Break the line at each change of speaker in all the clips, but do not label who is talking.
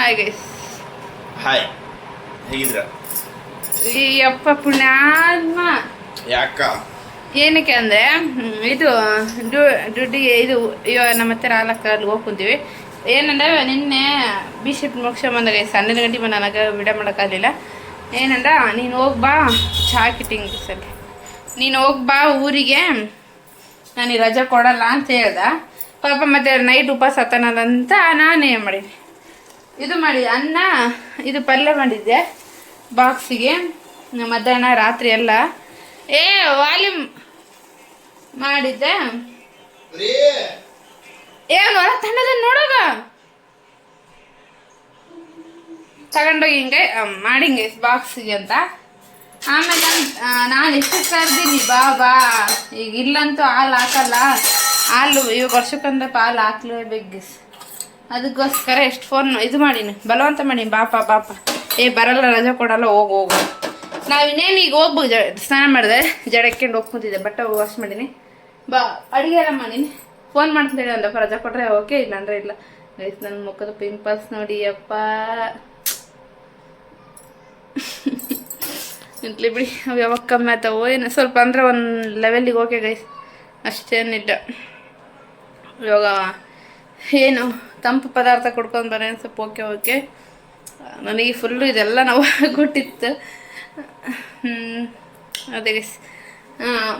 Hi guys.
Hi, ಹೇಗಿದ್ರ?
ಯಪ್ಪ ಪುಣ್ಯಾತ್ಮ.
ಯಾಕ?
ಏನಕ್ಕೆ ಅಂದರೆ ಇದು ದುಡ್ಡಿಗೆ ಇದು ಇವಾಗ ನಮ್ಮ ಹತ್ರ ಹಾಲಕ್ಕೆ ಅಲ್ಲಿ ಹೋಗಿ ಕುಂತೀವಿ. ಏನಂದ್ರೆ ನಿನ್ನೆ ಬಿಶಿಪ್ ಮುಗಿಸ್ಕೊಂಬಂದ ಗೈಸ್, 12 ಗಂಟೆ ಬಂದು ನನಗೆ ವಿಡಿಯೋ ಮಾಡೋಕ್ಕಾಗಲಿಲ್ಲ. ಏನಂದ್ರೆ ನೀನು ಹೋಗಿ ಬಾ ಚಹಾ ಕಿಟ್ಟಿಂಗ್ ಸರಿ, ನೀನು ಹೋಗಿ ಬಾ ಊರಿಗೆ, ನನಗೆ ರಜೆ ಕೊಡಲ್ಲ ಅಂತ ಹೇಳ್ದೆ. ಪಾಪ ಮತ್ತೆ ನೈಟ್ ಉಪವಾಸ ಹತ್ತನದಂತ ನಾನೇ ಮಾಡೀನಿ. ಇದು ಮಾಡಿ ಅನ್ನ ಇದು ಪಲ್ಯ ಮಾಡಿದ್ದೆ ಬಾಕ್ಸಿಗೆ, ಮಧ್ಯಾಹ್ನ ರಾತ್ರಿ ಎಲ್ಲ ವಾಲ್ಯೂಮ್ ಮಾಡಿದ್ದೆ. ಏನು ಹೊರ ತಣ್ಣದ ನೋಡೋಗ ತಗೊಂಡೋಗಿ ಹಿಂಗೆ ಮಾಡಿಂಗೆ ಬಾಕ್ಸಿಗೆ ಅಂತ. ಆಮೇಲೆ ನಾನು ಎಷ್ಟು ಕರ್ದೀನಿ ಬಾ ಬಾ, ಈಗ ಇಲ್ಲಂತೂ ಹಾಲು ಹಾಕಲ್ಲ, ಹಾಲು ಇವಾಗ ವರ್ಷಕ್ಕೊಂದು ಹಾಲು ಹಾಕ್ಲೇಬೇಕು. ಅದಕ್ಕೋಸ್ಕರ ಎಷ್ಟು ಫೋನ್ ಇದು ಮಾಡೀನಿ, ಬಲವಂತ ಮಾಡೀನಿ, ಬಾಪ ಬಾಪ ಬರಲ್ಲ ರಜೆ ಕೊಡಲ್ಲ, ಹೋಗು. ನಾವು ಇನ್ನೇನು ಈಗ ಹೋಗ್ಬೋದು, ಸ್ನಾನ ಮಾಡಿದೆ, ಜಡಕ್ಕೊಂಡು ಹೋಗ್ಕೊಂತಿದ್ದೆ, ಬಟ್ಟೆ ವಾಶ್ ಮಾಡೀನಿ, ಬಾ ಅಡುಗೆ ಎಲ್ಲ ಮಾಡೀನಿ. ಫೋನ್ ಮಾಡ್ತಿದ್ದೇನೆ ಅಂದಪ್ಪ, ರಜೆ ಕೊಟ್ಟರೆ ಓಕೆ, ಇಲ್ಲಾಂದ್ರೆ ಇಲ್ಲ. ನನ್ನ ಮುಖದ ಪಿಂಪಲ್ಸ್ ನೋಡಿ ಅಪ್ಪ, ಇಂಟ್ಲಿ ಬಿಡಿ, ಅವು ಯಾವಾಗ ಕಮ್ಮಿ ಆಗ್ತಾವೋ ಏನು, ಸ್ವಲ್ಪ ಅಂದರೆ ಒಂದು ಲೆವೆಲ್ಲಿಗೆ ಓಕೆ ಗೈಸ್, ಅಷ್ಟೇನಿಲ್ಲ. ಇವಾಗ ಏನು ತಂಪು ಪದಾರ್ಥ ಕೊಡ್ಕೊಂಡು ಬರೋ ಸ್ವಲ್ಪ ಓಕೆ. ನನಗೆ ಫುಲ್ಲು ಇದೆಲ್ಲ ನಾವು ಕೊಟ್ಟಿತ್ತು. ಅದೇ ಗೈಸ್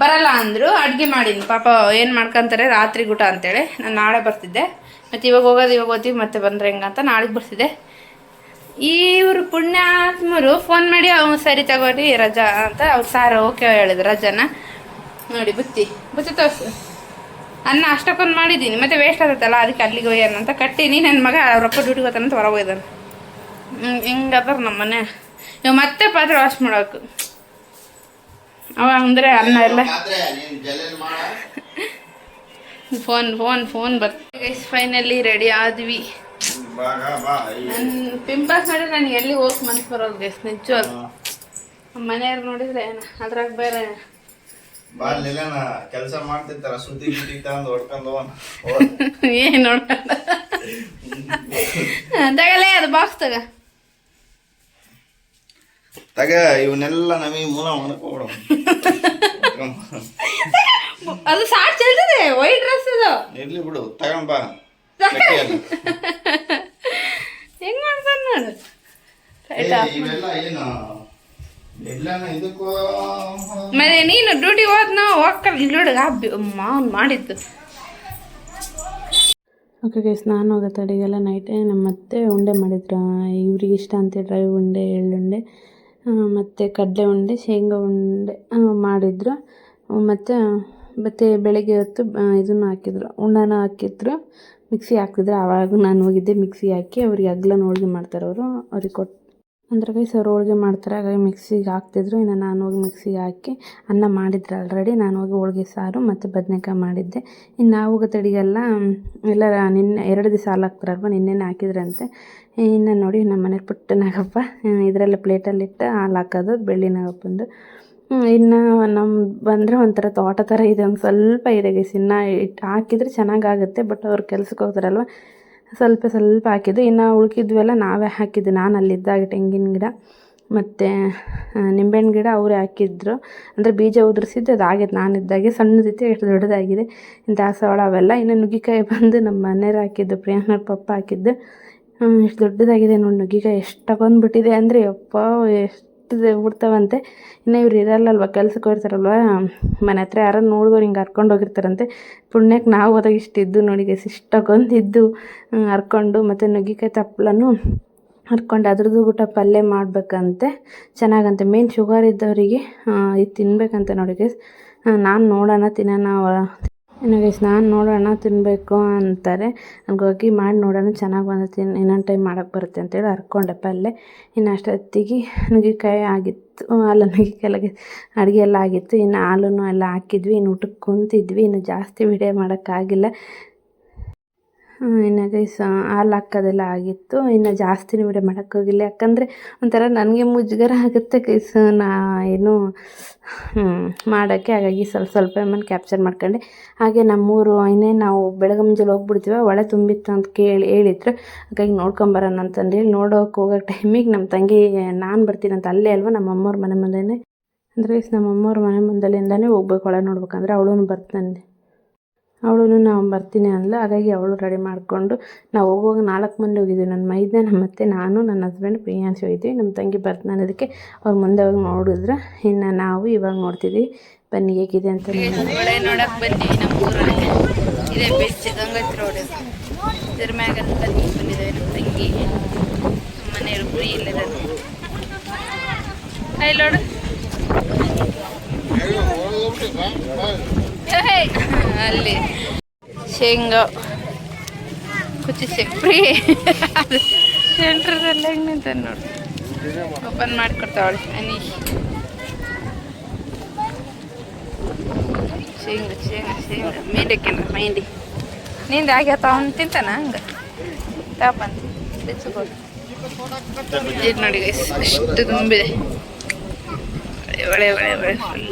ಬರಲ್ಲ ಅಂದರು, ಅಡುಗೆ ಮಾಡೀನಿ. ಪಾಪ ಏನು ಮಾಡ್ಕೊತಾರೆ ರಾತ್ರಿ ಊಟ ಅಂತೇಳಿ ನಾನು ನಾಳೆ ಬರ್ತಿದ್ದೆ, ಮತ್ತು ಇವಾಗ ಹೋಗೋದು ಇವಾಗ ಓದ್ತೀವಿ, ಮತ್ತೆ ಬಂದರೆ ಹೆಂಗಂತ ನಾಳೆಗೆ ಬರ್ತಿದ್ದೆ. ಇವರು ಪುಣ್ಯಾತ್ಮರು ಫೋನ್ ಮಾಡಿ ಸರಿ ತಗೋರಿ ರಜಾ ಅಂತ, ಅವ್ರು ಸಾರು ಓಕೆ ಹೇಳಿದ್ರು ರಜಾನ. ನೋಡಿ ಬುತ್ತಿ ತೋರಿಸು, ಅನ್ನ ಅಷ್ಟಕ್ಕೊಂದು ಮಾಡಿದ್ದೀನಿ, ಮತ್ತು ವೇಸ್ಟ್ ಆಗುತ್ತಲ್ಲ, ಅದಕ್ಕೆ ಅಲ್ಲಿಗೆ ಹೋಗ್ಯಾನ ಅಂತ ಕಟ್ಟೀನಿ. ನನ್ನ ಮಗ ಅವ್ರ ಅಪ್ಪ ಡ್ಯೂಟಿಗೆ ಹೋಗ್ತಾನಂತ ಹೊರಗೆ ಹೋಯ್ದಾನೆ. ಹಿಂಗದ ನಮ್ಮ ಮನೆ. ಇವಾಗ ಮತ್ತೆ ಪಾತ್ರೆ ವಾಶ್ ಮಾಡೋಕು ಅವ ಅಂದರೆ ಅನ್ನ ಎಲ್ಲ ಫೋನ್ ಬರ್ತೀವಿ. ಫೈನಲಿ ರೆಡಿ ಆದ್ವಿ. ನನ್ನ ಪಿಂಪಲ್ಸ್ ನೋಡಿ ನನಗೆ ಎಲ್ಲಿ ಹೋಗಿ ಮನಸ್ಸು ಬರೋದು ಗೈಸ್, ನಿಜ. ಮನೆಯವ್ರು ನೋಡಿದ್ರೆ ಅದ್ರಾಗ ಬೇರೆ
ಕೆಲಸ ಮಾಡ್ತಿರ್ತಾರ, ಸುದ್ದಿ ತಗೊಂಡು ಹೊಡ್ಕೊಂಡು
ಏನ್ ನೋಡ್ಕೊಂಡ ತಗಲೇ ಅದು ಬಾಕ್ಸ್
ತಗ ಇವನ್ನೆಲ್ಲ ನಮಗೆ ಮೂಲ ಮಾಡ್ಕೊಬಿಡ.
ಅದು ಸಾಟ್ ಚೆಲ್ತದೆ, ವೈಟ್ ಡ್ರೆಸ್ ಅದು
ಇರ್ಲಿ ಬಿಡು, ತಗೊಂಬ.
ಹೆಂಗ್ ಮಾಡ್ತಾನ ನೋಡು.
ಇವೆಲ್ಲ ಏನು
ಮತ್ತೆ ನೀನು ಡ್ಯೂಟಿ ಹೋದ್ನ ಹೋಗ್ಕಲ್ ಇಲ್ಲೋಡಿಗೆ ಮಾವನ್ ಮಾಡಿದ್ದು.
ಓಕೆ ಗೈಸ್, ನಾನು ಹೋಗೋ ತಡೆಗೆಲ್ಲ ನೈಟೇ ನಮ್ಮ ಮತ್ತೆ ಉಂಡೆ ಮಾಡಿದ್ರು. ಇವ್ರಿಗೆ ಇಷ್ಟ ಅಂತೇಳಿ ರವೆ ಉಂಡೆ, ಎಳ್ಳುಂಡೆ, ಮತ್ತು ಕಡಲೆ ಉಂಡೆ, ಶೇಂಗಾ ಉಂಡೆ ಮಾಡಿದ್ರು. ಮತ್ತು ಬೆಳಗ್ಗೆ ಹೊತ್ತು ಇದನ್ನು ಹಾಕಿದ್ರು, ಉಂಡನ ಹಾಕಿದ್ರು, ಮಿಕ್ಸಿ ಹಾಕ್ತಿದ್ರು. ಆವಾಗ ನಾನು ಹೋಗಿದ್ದೆ, ಮಿಕ್ಸಿ ಹಾಕಿ ಅವ್ರಿಗೆ ಅಗ್ಲನ ಹೋಳ್ಗೆ ಮಾಡ್ತಾರೆ ಅವರು, ಅವ್ರಿಗೆ ಕೊಟ್ಟು ಅಂದ್ರೆ ಗೈಸ್ ಅವ್ರು ಹೋಳ್ಗೆ ಮಾಡ್ತಾರೆ, ಹಾಗಾಗಿ ಮಿಕ್ಸಿಗೆ ಹಾಕ್ತಿದ್ರು. ಇನ್ನು ನಾನು ಹೋಗಿ ಮಿಕ್ಸಿಗೆ ಹಾಕಿ ಅನ್ನ ಮಾಡಿದ್ರೆ ಆಲ್ರೆಡಿ, ನಾನು ಹೋಗಿ ಹೋಳ್ಗೆ ಸಾರು ಮತ್ತು ಬದನೆಕಾಯಿ ಮಾಡಿದ್ದೆ. ಇನ್ನು ನಾವು ಹೋಗೋ ತಡೆಗೆಲ್ಲ ಎಲ್ಲ ನಿನ್ನೆ 2 ದಿವಸ ಹಾಲು ಹಾಕ್ತಾರಲ್ವ, ನಿನ್ನೆನೇ ಹಾಕಿದ್ರಂತೆ. ಇನ್ನು ನೋಡಿ ನಮ್ಮ ಮನೆ ಪುಟ್ಟ ನಾಗಪ್ಪ ಇದರೆಲ್ಲ ಪ್ಲೇಟಲ್ಲಿಟ್ಟು ಹಾಲು ಹಾಕೋದು, ಬೆಳ್ಳಿ ನಾಗಪ್ಪಂದು. ಇನ್ನು ನಮ್ಮ ಬಂದರೆ ಒಂಥರ ತೋಟ ಥರ ಇದೆ, ಒಂದು ಸ್ವಲ್ಪ ಇದೆ ಗೈಸ್. ಇನ್ನು ಇಟ್ಟು ಹಾಕಿದರೆ ಚೆನ್ನಾಗಾಗುತ್ತೆ, ಬಟ್ ಅವ್ರು ಕೆಲ್ಸಕ್ಕೆ ಹೋಗ್ತಾರಲ್ವ, ಸ್ವಲ್ಪ ಹಾಕಿದ್ದು. ಇನ್ನು ಉಳ್ಕಿದ್ವೆಲ್ಲ ನಾವೇ ಹಾಕಿದ್ದು. ನಾನು ಅಲ್ಲಿದ್ದಾಗ ತೆಂಗಿನ ಗಿಡ ಮತ್ತು ನಿಂಬೆಹಣ್ಣು ಗಿಡ ಅವರೇ ಹಾಕಿದ್ರು, ಅಂದರೆ ಬೀಜ ಉದುರಿಸಿದ್ದು ಅದು ಆಗೈತೆ. ನಾನಿದ್ದಾಗೆ ಸಣ್ಣದಿತ್ತು, ಎಷ್ಟು ದೊಡ್ಡದಾಗಿದೆ. ದಾಸವಾಳ ಅವೆಲ್ಲ. ಇನ್ನು ನುಗ್ಗಿಕಾಯಿ ಬಂದು ನಮ್ಮ ಮನೆಯವ್ರು ಹಾಕಿದ್ದು, ಪ್ರಿಯಾಂಕನ ಪಪ್ಪ ಹಾಕಿದ್ದು. ಎಷ್ಟು ದೊಡ್ಡದಾಗಿದೆ ನೋಡಿ ನುಗ್ಗಿಕಾಯಿ, ಎಷ್ಟು ತಗೊಂಡ್ಬಿಟ್ಟಿದೆ ಅಂದರೆ ಯಪ್ಪ, ಎಷ್ಟು ಬಿಡ್ತಾವಂತೆ. ಇನ್ನು ಇವ್ರು ಇರಲ್ಲಲ್ವ, ಕೆಲ್ಸಕ್ಕೆ ಹೋಗ್ತಾರಲ್ವ, ಮನೆ ಹತ್ರ ಯಾರು ನೋಡಿದವ್ರು ಹಿಂಗೆ ಹರ್ಕೊಂಡು ಹೋಗಿರ್ತಾರಂತೆ. ಪುಣ್ಯಕ್ಕೆ ನಾವು ಹೋದಾಗ ಇಷ್ಟಿದ್ದು ನೋಡಿ ಗೈಸ್, ಇಷ್ಟಕ್ಕೊಂದಿದ್ದು ಹರ್ಕೊಂಡು, ಮತ್ತು ನುಗ್ಗಿಕಾಯಿ ತಪ್ಪಲನ್ನು ಹರ್ಕೊಂಡು ಅದ್ರದ್ದು ಊಟ ಪಲ್ಯ ಮಾಡಬೇಕಂತೆ, ಚೆನ್ನಾಗಂತೆ. ಮೇನ್ ಶುಗರ್ ಇದ್ದವರಿಗೆ ಇದು ತಿನ್ಬೇಕಂತೆ ನೋಡಿ ಗೈಸ್. ನಾನು ನೋಡೋಣ ತಿನ್ನೋಣ, ಇನ್ನು ಗೈಸ್ ನಾನು ನೋಡೋಣ ತಿನ್ನಬೇಕು ಅಂತಾರೆ. ಹಂಗಾಗಿ ಮಾಡಿ ನೋಡೋಣ, ಚೆನ್ನಾಗಿ ಬಂದು ಇನ್ನೊಂದು ಟೈಮ್ ಮಾಡೋಕ್ಕೆ ಬರುತ್ತೆ ಅಂತೇಳಿ ಹರ್ಕೊಂಡೆ ಪಲ್ಯ. ಇನ್ನು ಅಷ್ಟೊತ್ತಿಗೆ ನುಗ್ಗಿಕಾಯಿ ಆಗಿತ್ತು, ಅಲ್ಲ ನುಗ್ಗಿಕಾಯಿ ಅಡುಗೆ ಎಲ್ಲ ಆಗಿತ್ತು. ಇನ್ನು ಹಾಲೂ ಎಲ್ಲ ಹಾಕಿದ್ವಿ, ಇನ್ನು ಊಟಕ್ಕೆ ಕುಂತಿದ್ವಿ. ಇನ್ನು ಜಾಸ್ತಿ ವಿಡಿಯೋ ಮಾಡೋಕ್ಕಾಗಿಲ್ಲ. ಇನ್ನು ಗೈಸ್ ಹಾಲು ಹಾಕೋದೆಲ್ಲ ಆಗಿತ್ತು. ಇನ್ನು ಜಾಸ್ತಿನೂ ವಿಡಿಯೋ ಮಾಡೋಕ್ಕೋಗಿಲ್ಲ, ಯಾಕಂದರೆ ಒಂಥರ ನನಗೆ ಮುಜುಗರ ಆಗುತ್ತೆ ಗೈಸ್ ಏನು ಮಾಡೋಕ್ಕೆ. ಹಾಗಾಗಿ ಸ್ವಲ್ಪ ಮೇಲೆ ಕ್ಯಾಪ್ಚರ್ ಮಾಡ್ಕೊಂಡೆ. ಹಾಗೆ ನಮ್ಮೂರು ಇನ್ನೇನು ನಾವು ಬೆಳಗ್ಗೆ ಮುಂಜಾನೆ ಹೋಗ್ಬಿಡ್ತೀವಿ, ಹೊಳೆ ತುಂಬಿತ್ತು ಅಂತ ಹೇಳಿದ್ರು. ಹಾಗಾಗಿ ನೋಡ್ಕೊಂಬರೋಣ ಅಂತಂದೇಳಿ ನೋಡೋಕೆ ಹೋಗೋ ಟೈಮಿಗೆ ನಮ್ಮ ತಂಗಿ ನಾನು ಬರ್ತೀನಿ ಅಂತ ಅಲ್ಲೇ ಅಲ್ವ ನಮ್ಮ ಅಮ್ಮವ್ರ ಮನೆ ಮುಂದೆನೇ ಅಂದರೆ ನಮ್ಮ ಅಮ್ಮವ್ರ ಮನೆ ಮುಂದೆಯಿಂದನೇ ಹೋಗ್ಬೇಕು ಹೊಳೆ ನೋಡ್ಬೇಕಂದ್ರೆ. ಅವಳು ಬರ್ತಾನೆ, ಅವಳು ನಾವು ಬರ್ತೀನಿ ಅಂದ್ಲು. ಹಾಗಾಗಿ ಅವಳು ರೆಡಿ ಮಾಡಿಕೊಂಡು ನಾವು ಹೋಗುವಾಗ 4 ಮಂದಿ ಹೋಗಿದ್ವಿ. ನನ್ನ ಮೈದ್ನ, ನಮ್ಮ ಅತ್ತೆ, ನಾನು, ನನ್ನ ಹಸ್ಬೆಂಡ್, ಪ್ರಿಯಾಂಶು ಹೋಗಿದ್ವಿ. ನಮ್ಮ ತಂಗಿ ಬರ್ತಾನೆ ಅನ್ನೋದಕ್ಕೆ ಅವ್ರು ಮುಂದೆ ಹೋಗಿ ನೋಡಿದ್ರೆ, ಇನ್ನು ನಾವು ಇವಾಗ ನೋಡ್ತಿದ್ವಿ. ಬನ್ನಿ ಹೇಗಿದೆ ಅಂತ.
ಹೊಳೆ ನೋಡಕ್ಕೆ ಬಂದ್ವಿ ನಮ್ಮ ಊರಲ್ಲಿ. ಇದೇ ಬೆಸ್ಟ್ ಗಂಗತ್ ರೋಡ್. ಇದ್ರ ಮ್ಯಾಗಂತ ಬಂದಿದ್ದೇವೆ ನಮ್ಮ ತಂಗಿ, ನಮ್ಮ ಮನೆಯವರು ಫ್ರೀ ಇಲ್ಲದ ನೋಡು. ಅಲ್ಲಿ ಶೇಂಗಾ ಕುಚಿಸಿ ಫ್ರೀ ಸೆಂಟ್ರದಲ್ಲಿ ಹೆಂಗೆ ನಿಂತ ನೋಡಿ. ಓಪನ್ ಮಾಡಿಕೊಡ್ತಾವಳೆ ಅನೀಶ್. ಶೇಂಗಾ ಮೇಂಡಕ್ಕೆನ ಮೈಂಡಿ ನಿಂದ ಆಗ್ಯಾತ ಅವ್ನು ತಿಂತಾನ ಹಂಗೆ ತಾಪಂತ ಬೆಚ್ಚಗೋದು. ಇದು ನೋಡಿ ಗೈಸ್ ಎಷ್ಟು ತುಂಬಿದೆ. ಒಳ್ಳೆ ಫುಲ್.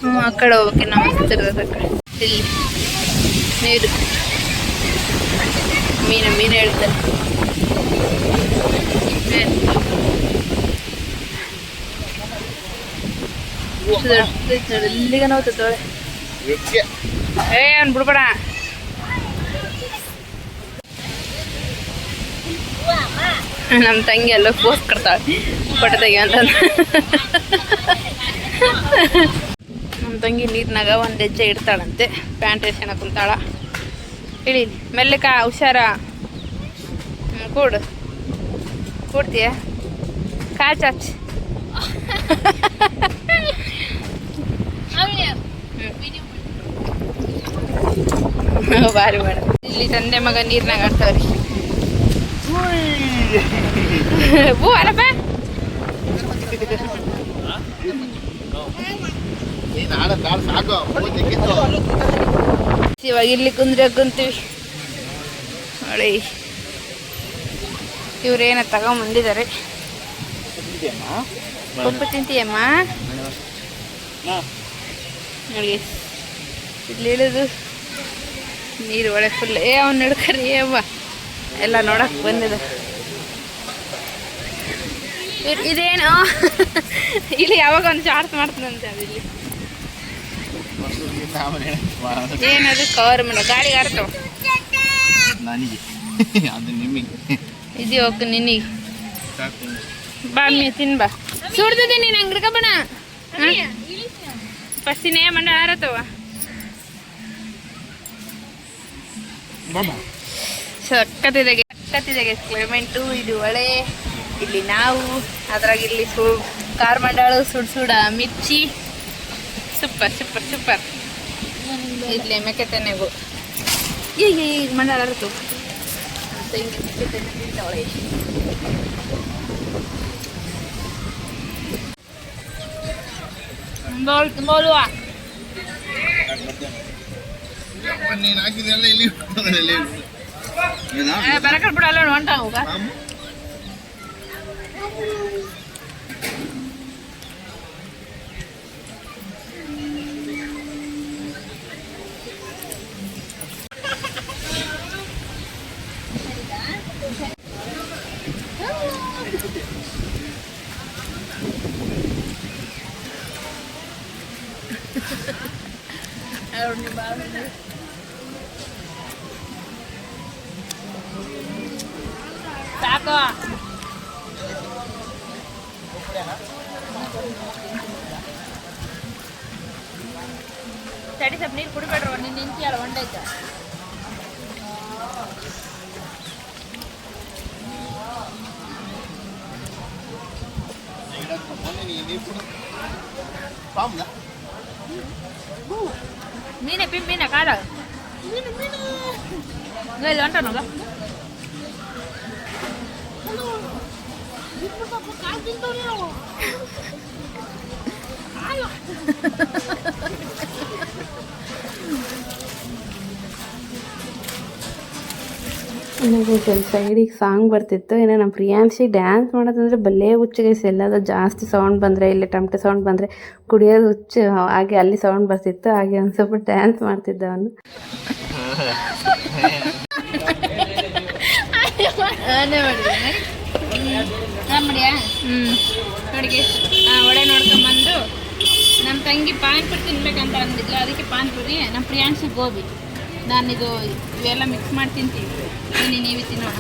ಆ ಕಡೆ ಹೋಗ್ಬೇಕು ನಾವು ಹತ್ತಿರದ ಕಡೆ. ಇಲ್ಲಿ ನೀರು ಮೀನು ಹೇಳ್ತಾರೆ. ಇಲ್ಲಿಗ ನೋಡ್ತೋಳೆ. ಅವ್ನು ಬಿಡ್ಬೇಡ. ನಮ್ಮ ತಂಗಿ ಎಲ್ಲ ಪೋಸ್ ಕೊಡ್ತಾಳೆ ಫೋಟೋ ತೆಗಿ ಅಂತ. ನಮ್ಮ ತಂಗಿ ನೀರಿನಾಗ ಒಂದು ಹೆಜ್ಜೆ ಇಡ್ತಾಳಂತೆ. Pant ration ಕುಂತಾಳ. ಇಳಿ ಮೆಲ್ಲಕ ಹುಷಾರ. ಕೂಡ್ತೀಯ ಕಾಚಾಚ್. ಬಾರಿ ಬೇಡ. ಇಲ್ಲಿ ತಂದೆ ಮಗ ನೀರಿನಾಗ ಆಡ್ತಾವ್ರಿ. ಹೂ ಅಲ್ಲಪ್ಪ. ಇವಾಗ ಇಲ್ಲಿ ಕುಂತೀವಿ. ಹೊಳೆ ಇವ್ರೇನ ತಗೊಂಬಂದಿದ್ದಾರೆ. ಪಪ್ಪು ತಿಂತೀಯಮ್ಮ ನೋಡಿ. ಇಲ್ಲಿ ಇಳಿದು ನೀರು ಒಳ್ಳೆ ಫುಲ್. ಅವ್ನು ನಡ್ಕರಿ ಅವ್ವ ಎಲ್ಲ ನೋಡಕ್ಕೆ ಬಂದಿದೆ. ಇದೇನು ಇಲ್ಲಿ ಯಾವಾಗ ಒಂದು ಚಾರ್ಜ್ ಮಾಡ್ತಾನಂತೆ. ಅದಿಲ್ಲಿ ಏನದು ಕವರ್ ಮಾಡ ಗಾಡಿಗೆ ಆಡ್ತಾವ. ಇದು ಹೋಗ ನಿನಗೆ ಬಾ ಮೀ ತಿನ್ ಬಾ. ಸುಡ್ದಿದೆ ನೀನು ಅಂಗಡಿಗೆ ಬಣ ಪಸ್ಸಿನೇ ಮಂಡ ಆರತ್ತವ. ಸಕ್ಕತ್ತಿದೆ ಕ್ಲೈಮೇಟು. ಇದು ಹೊಳೆ, ಇಲ್ಲಿ ನಾವು, ಅದ್ರಾಗ ಇಲ್ಲಿ ಖಾರ ಮಂಡಾಳು, ಸುಡ ಮಿರ್ಚಿ. ಸೂಪರ್. ಇಲ್ಲಿ ಮೆಕ್ಕೆತೆನೆಗು ಈಗ ಮಂಡಾಳ ಅರ್ತು ಅಂತ ಹಿಂಗೆ ಮೆಕ್ಕೆತೆನೆ ತಿಂತಾವಳೆ. ಬರಕಲ್ ಬಿಡ ಅಲ್ಲ ಹೊಂಟ ಹೋಗ. ಸಾಕು. ತಡಿ ಸ್ವಲ್ಪ ನೀರು ಕುಡಿಬೇಡ್ರ. ನೀನು ನಿಂತಿಯಲ್ಲ ಹೊಂಡೈತೆ. ಮೀನೆ ಮೀನ ಕಾಡ ಇಲ್ಲಿ ಹೊಂಟನಲ್ಲ.
ನನಗೆ ಸೈಡಿಗೆ ಸಾಂಗ್ ಬರ್ತಿತ್ತು. ಏನೋ ನಮ್ಮ ಪ್ರಿಯಾಂಶಿ ಡ್ಯಾನ್ಸ್ ಮಾಡೋದಂದ್ರೆ ಭಲೇ ಹುಚ್ಚು ಗೈಸ್. ಎಲ್ಲಾದ್ರೂ ಜಾಸ್ತಿ ಸೌಂಡ್ ಬಂದರೆ, ಇಲ್ಲಿ ಟಮಟೆ ಸೌಂಡ್ ಬಂದರೆ ಕುಡಿಯೋದು ಹುಚ್ಚು. ಹಾಗೆ ಅಲ್ಲಿ ಸೌಂಡ್ ಬರ್ತಿತ್ತು, ಹಾಗೆ ಒಂದು ಸ್ವಲ್ಪ ಡ್ಯಾನ್ಸ್ ಮಾಡ್ತಿದ್ದ ಅವನು.
ನೋಡಿ ಒಡೆ ನೋಡ್ಕೊಂಬಂದು ನಮ್ಮ ತಂಗಿ ಪಾನಿಪುರಿ ತಿನ್ಬೇಕಂತ ಅಂದಿದ್ಲು, ಅದಕ್ಕೆ ಪಾನಿಪುರಿ. ನಮ್ಮ ಪ್ರಿಯಾಂಶಿ ಗೋಬಿ. ನಾನಿದು ಇವೆಲ್ಲ ಮಿಕ್ಸ್ ಮಾಡಿ ತಿಂತೀವಿ. ನೀವೇ ತಿನ್ನೋಣ.